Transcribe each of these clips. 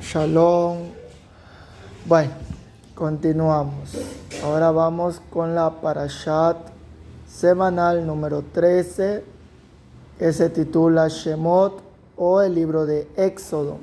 Shalom. Bueno, continuamos. Ahora vamos con la Parashat semanal número 13, que se titula Shemot o el libro de Éxodo.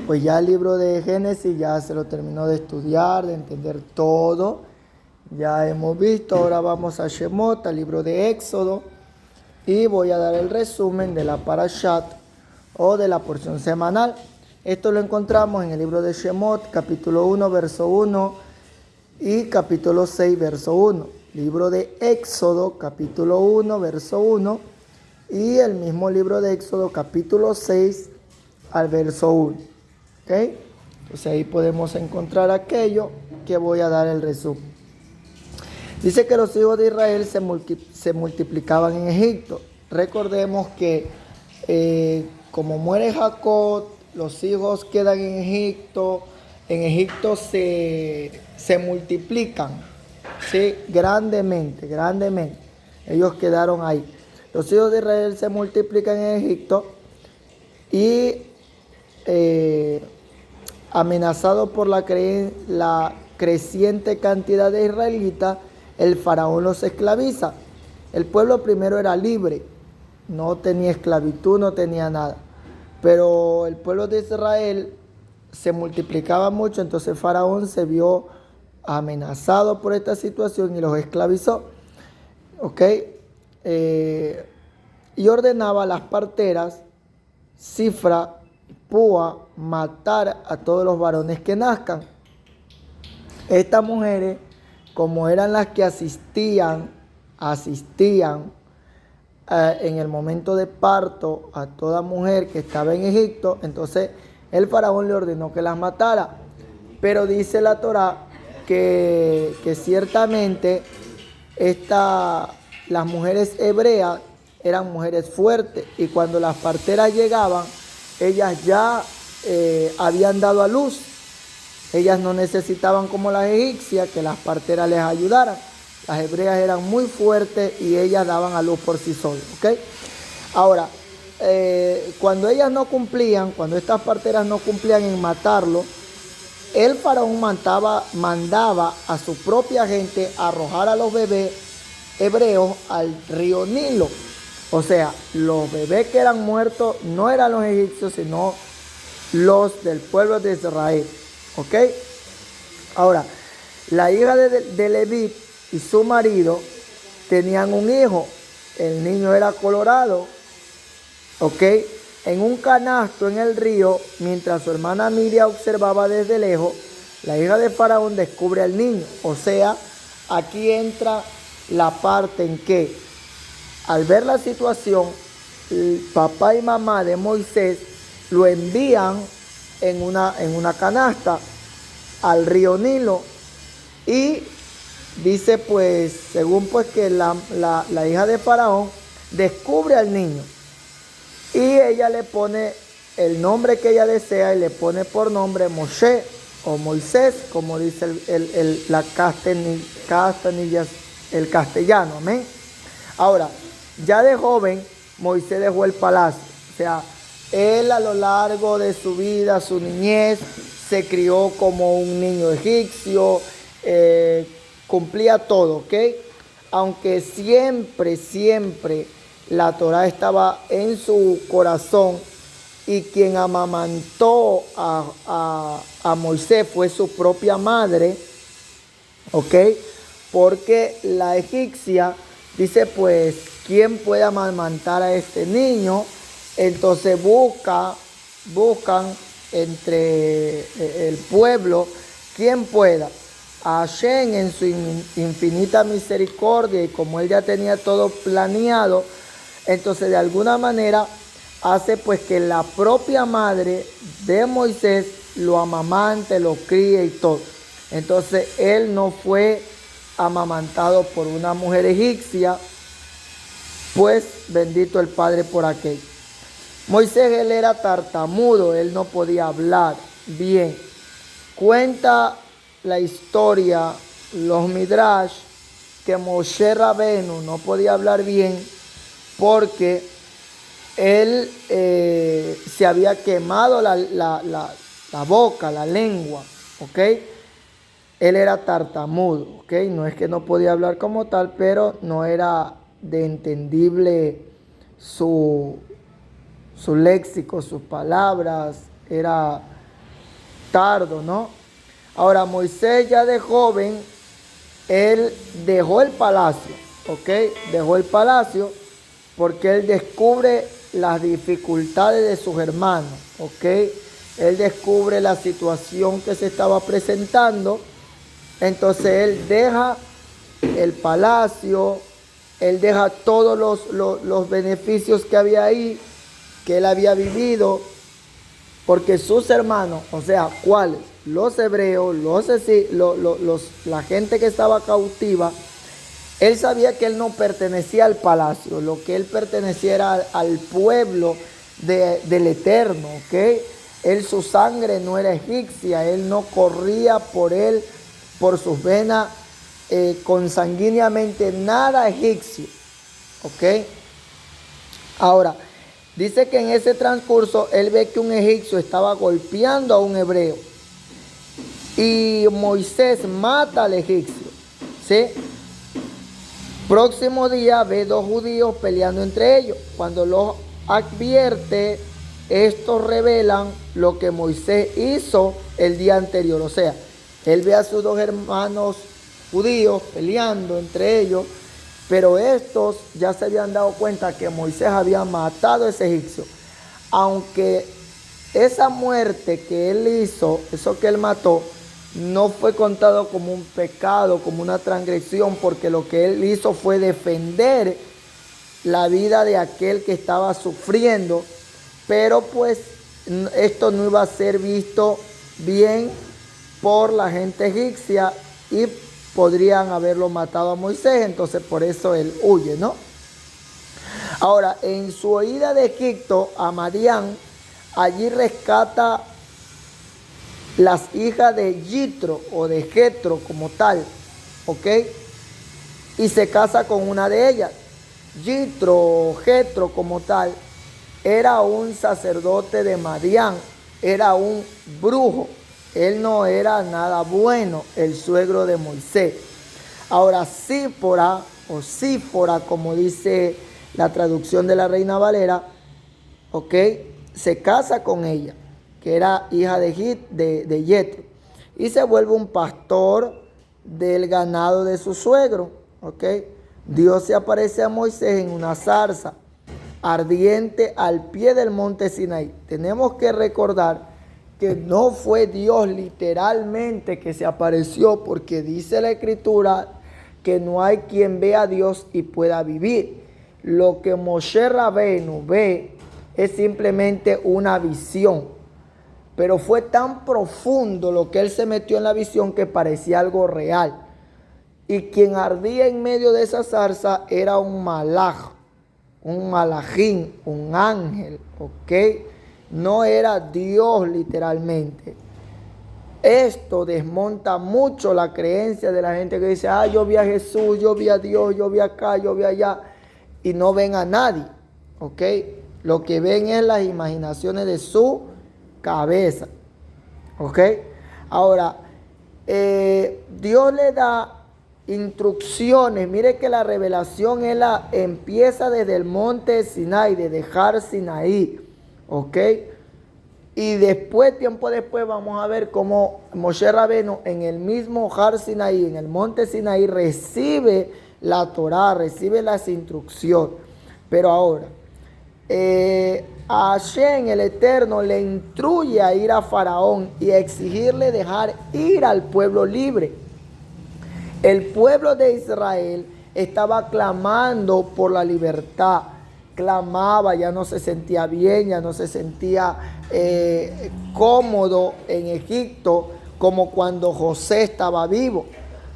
Pues ya el libro de Génesis ya se lo terminó de estudiar, de entender todo. Ya hemos visto, ahora vamos a Shemot, al libro de Éxodo. Y voy a dar el resumen de la Parashat o de la porción semanal. Esto lo encontramos en el libro de Shemot, capítulo 1, verso 1 y capítulo 6, verso 1. Libro de Éxodo, capítulo 1, verso 1 y el mismo libro de Éxodo, capítulo 6 al verso 1. ¿Ok? Entonces ahí podemos encontrar aquello que voy a dar el resumen. Dice que los hijos de Israel se multiplicaban en Egipto. Recordemos que como muere Jacob, los hijos quedan en Egipto. En Egipto se multiplican, ¿sí? Grandemente. Ellos quedaron ahí. Los hijos de Israel se multiplican en Egipto y amenazados por la creciente cantidad de israelitas, el faraón los esclaviza. El pueblo primero era libre, no tenía esclavitud, no tenía nada. Pero el pueblo de Israel se multiplicaba mucho, entonces el faraón se vio amenazado por esta situación y los esclavizó. ¿Ok? Y ordenaba a las parteras, Sifra y Púa, matar a todos los varones que nazcan. Estas mujeres, como eran las que asistían en el momento de parto a toda mujer que estaba en Egipto, entonces el faraón le ordenó que las matara. Pero dice la Torá que ciertamente las mujeres hebreas eran mujeres fuertes y cuando las parteras llegaban, ellas ya habían dado a luz. Ellas no necesitaban como las egipcias que las parteras les ayudaran. Las hebreas eran muy fuertes y ellas daban a luz por sí solas. ¿Ok? Ahora, cuando ellas no cumplían, cuando estas parteras no cumplían en matarlo, el faraón mandaba a su propia gente a arrojar a los bebés hebreos al río Nilo. O sea, los bebés que eran muertos no eran los egipcios, sino los del pueblo de Israel. ¿Ok? Ahora, la hija de Leví y su marido tenían un hijo. El niño era colorado. ¿Ok? En un canasto en el río, mientras su hermana Miriam observaba desde lejos, la hija de Faraón descubre al niño. O sea, aquí entra la parte en que, al ver la situación, el papá y mamá de Moisés lo envían en una canasta al río Nilo y dice pues, según pues que la hija de Faraón descubre al niño y ella le pone el nombre que ella desea y le pone por nombre Moshe o Moisés, como dice el castellano, amén. Ahora, ya de joven, Moisés dejó el palacio, o sea, él a lo largo de su vida, su niñez, se crió como un niño egipcio, cumplía todo, ¿ok? Aunque siempre la Torá estaba en su corazón y quien amamantó a Moisés fue su propia madre, ¿ok? Porque la egipcia dice, pues, ¿quién puede amamantar a este niño? Entonces buscan entre el pueblo quien pueda. Hashem en su infinita misericordia y como él ya tenía todo planeado, entonces de alguna manera hace pues que la propia madre de Moisés lo amamante, lo críe y todo. Entonces él no fue amamantado por una mujer egipcia, pues bendito el Padre por aquello. Moisés, él era tartamudo, él no podía hablar bien. Cuenta la historia, los Midrash, que Moshe Rabenu no podía hablar bien porque él se había quemado la boca, la lengua, ¿ok? Él era tartamudo, ¿ok? No es que no podía hablar como tal, pero no era de entendible su léxico, sus palabras, era tardo, ¿no? Ahora, Moisés ya de joven, él dejó el palacio, ¿ok? Dejó el palacio porque él descubre las dificultades de sus hermanos, ¿ok? Él descubre la situación que se estaba presentando. Entonces él deja el palacio, él deja todos los beneficios que había ahí, que él había vivido, porque sus hermanos, o sea, ¿cuáles? Los hebreos, la gente que estaba cautiva, él sabía que él no pertenecía al palacio, lo que él pertenecía era al pueblo del Eterno, ¿ok? Él, su sangre no era egipcia, él no corría por sus venas consanguíneamente nada egipcio, ¿ok? Ahora, dice que en ese transcurso él ve que un egipcio estaba golpeando a un hebreo y Moisés mata al egipcio, ¿sí? Próximo día ve dos judíos peleando entre ellos. Cuando los advierte, estos revelan lo que Moisés hizo el día anterior. O sea, él ve a sus dos hermanos judíos peleando entre ellos, pero estos ya se habían dado cuenta que Moisés había matado a ese egipcio. Aunque esa muerte que él hizo, eso que él mató, no fue contado como un pecado, como una transgresión, porque lo que él hizo fue defender la vida de aquel que estaba sufriendo, pero pues esto no iba a ser visto bien por la gente egipcia y podrían haberlo matado a Moisés, entonces por eso él huye, ¿no? Ahora, en su huida de Egipto a Madián, allí rescata las hijas de Yitro o de Jetro como tal, ¿ok? Y se casa con una de ellas. Yitro o Jetro como tal era un sacerdote de Madián, era un brujo, él no era nada bueno, el suegro de Moisés. Ahora Sífora o Sífora, como dice la traducción de la Reina Valera, ¿ok? Se casa con ella, que era hija de Yetro, y se vuelve un pastor del ganado de su suegro, ¿ok? Dios se aparece a Moisés en una zarza ardiente al pie del monte Sinaí. Tenemos que recordar que no fue Dios literalmente que se apareció, porque dice la Escritura que no hay quien vea a Dios y pueda vivir. Lo que Moshe Rabenu ve es simplemente una visión, pero fue tan profundo lo que él se metió en la visión que parecía algo real. Y quien ardía en medio de esa zarza era un malaj, un malajín, un ángel, ¿ok? No era Dios literalmente. Esto desmonta mucho la creencia de la gente que dice, yo vi a Jesús, yo vi a Dios, yo vi acá, yo vi allá, y no ven a nadie, ¿ok? Lo que ven es las imaginaciones de su cabeza, ¿ok? Ahora, Dios le da instrucciones. Mire que la revelación empieza desde el monte Sinaí, de Har Sinaí, ¿ok? Y después, tiempo después, vamos a ver cómo Moshe Rabenu en el mismo Har Sinaí, en el monte Sinaí, recibe la Torá, recibe las instrucciones. Pero ahora, a Hashem, el Eterno, le instruye a ir a Faraón y a exigirle dejar ir al pueblo libre. El pueblo de Israel estaba clamando por la libertad, clamaba, ya no se sentía bien, ya no se sentía cómodo en Egipto como cuando José estaba vivo.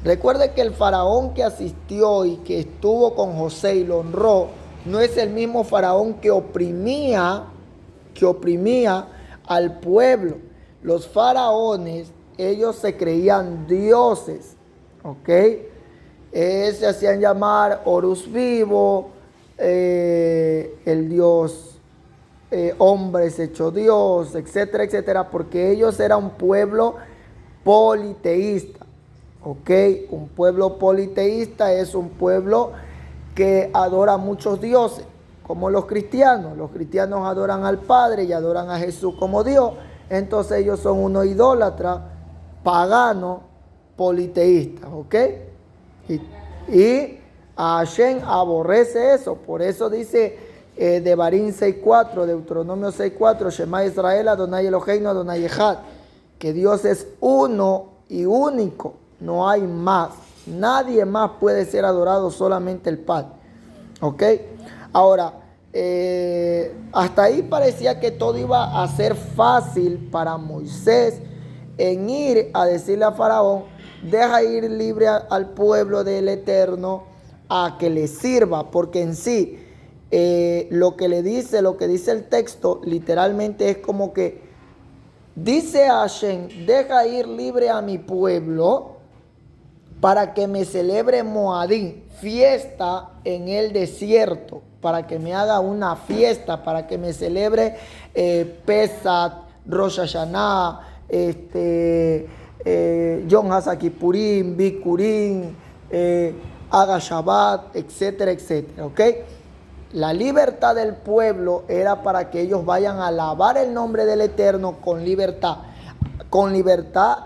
Recuerde que el faraón que asistió y que estuvo con José y lo honró, no es el mismo faraón que oprimía al pueblo. Los faraones, ellos se creían dioses, ¿ok? Se hacían llamar Horus vivo, el dios hombres hecho Dios, etcétera, etcétera, porque ellos eran un pueblo politeísta. ¿Ok? Un pueblo politeísta es un pueblo que adora a muchos dioses, como los cristianos. Los cristianos adoran al Padre y adoran a Jesús como Dios. Entonces ellos son unos idólatras, paganos, politeístas. ¿Ok? Y a Hashem aborrece eso. Por eso dice Devarim 6.4, Deuteronomio 6.4, Shema Israel, Adonai Eloheinu, Adonai Echad, que Dios es uno y único, no hay más. Nadie más puede ser adorado, solamente el Padre. ¿Ok? Ahora, hasta ahí parecía que todo iba a ser fácil para Moisés en ir a decirle a Faraón: deja ir libre al pueblo del Eterno a que le sirva, porque en sí lo que dice el texto literalmente es como que dice a Hashem: deja ir libre a mi pueblo para que me celebre Moadín, fiesta en el desierto, para que me haga una fiesta, para que me celebre Pesach, Rosh Hashanah, Yom HaKippurim, Bikurim, haga Shabbat, etcétera, etcétera. ¿Ok? La libertad del pueblo era para que ellos vayan a alabar el nombre del Eterno con libertad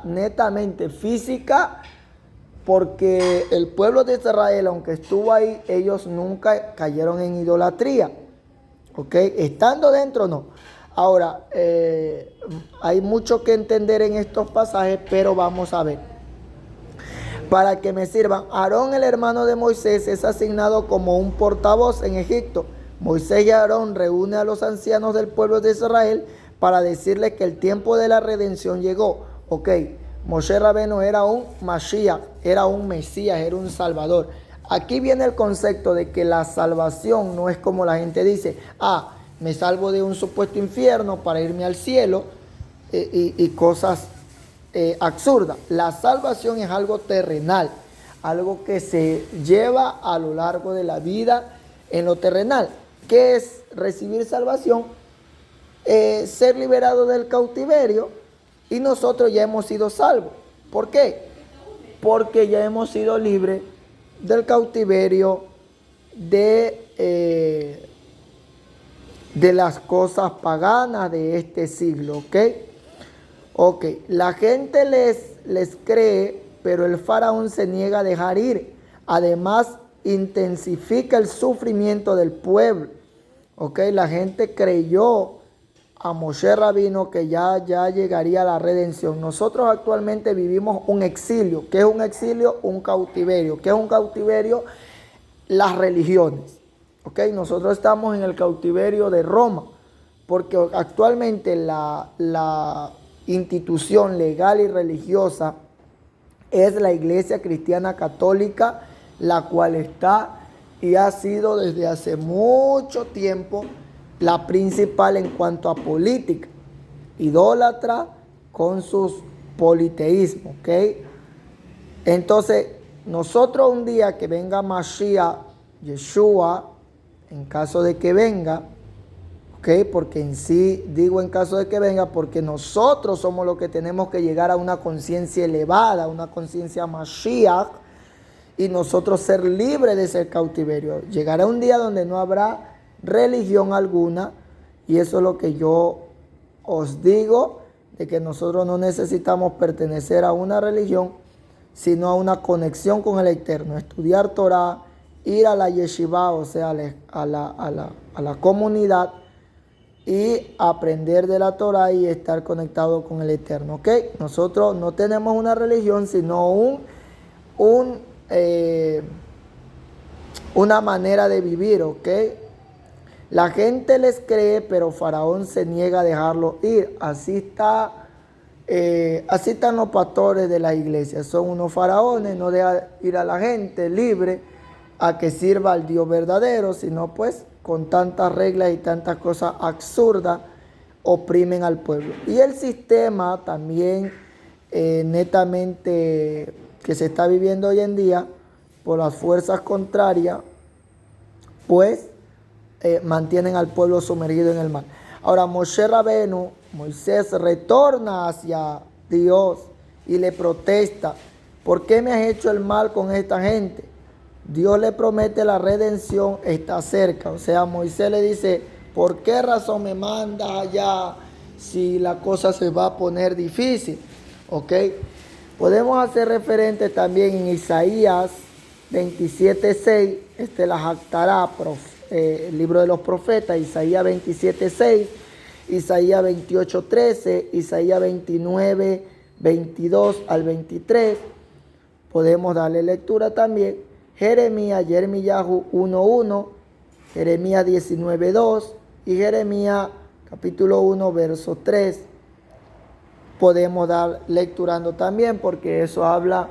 netamente física, porque el pueblo de Israel, aunque estuvo ahí, ellos nunca cayeron en idolatría. ¿Ok? Estando dentro, no. Ahora, hay mucho que entender en estos pasajes, pero vamos a ver. Para que me sirvan, Aarón, el hermano de Moisés, es asignado como un portavoz en Egipto. Moisés y Aarón reúnen a los ancianos del pueblo de Israel para decirles que el tiempo de la redención llegó. Ok, Moshe Rabeno era un Mashiach, era un Mesías, era un Salvador. Aquí viene el concepto de que la salvación no es como la gente dice: me salvo de un supuesto infierno para irme al cielo, y cosas absurda. La salvación es algo terrenal, algo que se lleva a lo largo de la vida en lo terrenal. ¿Qué es recibir salvación? Ser liberado del cautiverio, y nosotros ya hemos sido salvos. ¿Por qué? Porque ya hemos sido libres del cautiverio de las cosas paganas de este siglo. ¿Ok? Ok, la gente les cree, pero el faraón se niega a dejar ir. Además, intensifica el sufrimiento del pueblo. Ok, la gente creyó a Moshe Rabino que ya llegaría la redención. Nosotros actualmente vivimos un exilio. ¿Qué es un exilio? Un cautiverio. ¿Qué es un cautiverio? Las religiones. Ok, nosotros estamos en el cautiverio de Roma, porque actualmente la institución legal y religiosa es la Iglesia Cristiana Católica, la cual está y ha sido desde hace mucho tiempo la principal en cuanto a política, idólatra con sus politeísmos. ¿Ok? Entonces, nosotros un día que venga Mashiach, Yeshua, en caso de que venga, ¿ok? Porque en sí digo en caso de que venga, porque nosotros somos los que tenemos que llegar a una conciencia elevada, una conciencia Mashiach, y nosotros ser libres de ese cautiverio. Llegará un día donde no habrá religión alguna, y eso es lo que yo os digo, de que nosotros no necesitamos pertenecer a una religión, sino a una conexión con el Eterno, estudiar Torah, ir a la yeshiva, o sea, a la comunidad, y aprender de la Torah y estar conectado con el Eterno. ¿Ok? Nosotros no tenemos una religión, sino una manera de vivir. ¿Ok? La gente les cree, pero Faraón se niega a dejarlo ir. Así están los pastores de la iglesia. Son unos faraones, no dejan ir a la gente libre a que sirva al Dios verdadero, sino pues con tantas reglas y tantas cosas absurdas oprimen al pueblo. Y el sistema también netamente que se está viviendo hoy en día por las fuerzas contrarias, pues mantienen al pueblo sumergido en el mal. Ahora Moshe Rabenu, Moisés retorna hacia Dios y le protesta: ¿por qué me has hecho el mal con esta gente? Dios le promete la redención, está cerca. O sea, Moisés le dice: ¿por qué razón me mandas allá si la cosa se va a poner difícil? ¿Ok? Podemos hacer referente también en Isaías 27:6, la Jactará, el libro de los profetas, Isaías 27:6, Isaías 28:13, Isaías 29:22 al 23. Podemos darle lectura también. Jeremías, Yermiyahu 1:1, Jeremías 19:2 y Jeremías capítulo 1, verso 3. Podemos dar lecturando también, porque eso habla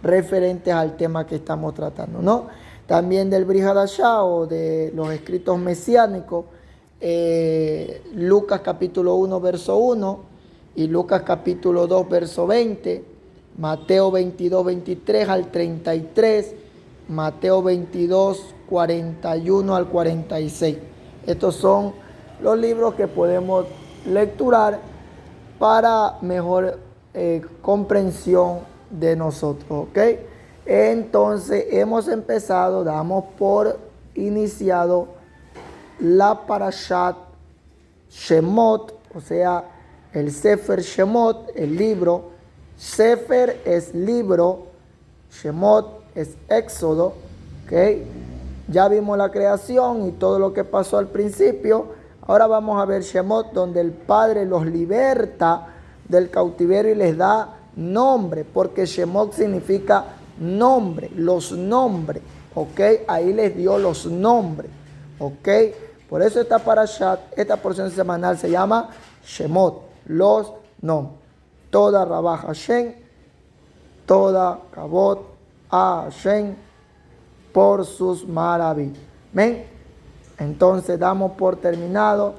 referentes al tema que estamos tratando, ¿no? También del Brit Hadashah o de los escritos mesiánicos, Lucas capítulo 1, verso 1 y Lucas capítulo 2, verso 20, Mateo 22, 23 al 33, Mateo 22, 41 al 46. Estos son los libros que podemos lecturar para mejor comprensión de nosotros, ¿ok? Entonces hemos empezado, damos por iniciado la Parashat Shemot, o sea, el Sefer Shemot, el libro. Sefer es libro, Shemot es Éxodo, ¿ok? Ya vimos la creación y todo lo que pasó al principio. Ahora vamos a ver Shemot, donde el Padre los liberta del cautiverio y les da nombre, porque Shemot significa nombre, los nombres, ¿ok? Ahí les dio los nombres, ¿ok? Por eso esta porción semanal se llama Shemot, los nombres. Toda Rabá Hashem, toda Kabot a Hashem por sus maravillas. ¿Ven? Entonces damos por terminado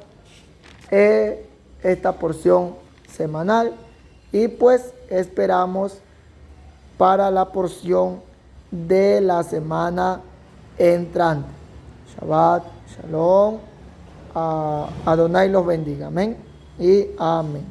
esta porción semanal y pues esperamos para la porción de la semana entrante. Shabbat, Shalom, Adonai los bendiga. Amén y amén.